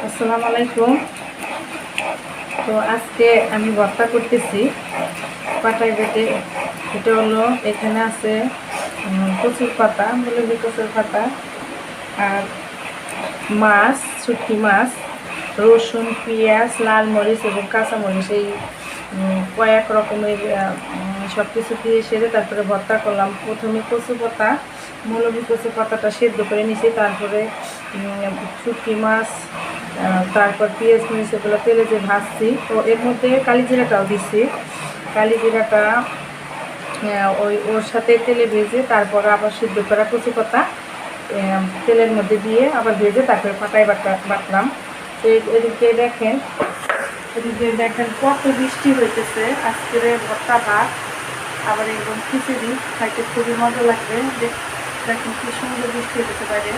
আসসালামু আলাইকুম। তো আজকে আমি ভর্তা করতেছি পাটায় বেটে। এটা হলো এখানে আছে কচুর পাতা, মুলুগি কচুর পাতা, আর মাছ, শুটকি মাছ, রসুন, পেঁয়াজ, লাল মরিচ এবং কাঁচামরিচ, এই কয়েক রকমের সব কিছু দিয়ে সেরে তারপরে ভর্তা করলাম। প্রথমে কচু পাতা, মুলুগি কচু পাতাটা সেদ্ধ করে নিয়েছি, তারপরে শুটকি মাছ, তারপর পেঁয়াজ মরিচ এগুলো তেলে যে ভাজছি। তো এর মধ্যে কালি জিরাটাও দিচ্ছি। কালি জিরাটা ওর সাথে তেলে ভেজে তারপর আবার সিদ্ধ করা কচু পাতা তেলের মধ্যে দিয়ে আবার ভেজে তারপরে পাটায় বাটলাম। তো এদিকে দেখেন কত বৃষ্টি হইতেছে। আজকের ভর্তা ভাত আবার একদম খিচুড়ি খাইতে খুবই মজা লাগবে। দেখেন কি সুন্দর বৃষ্টি হইতেছে বাইরে।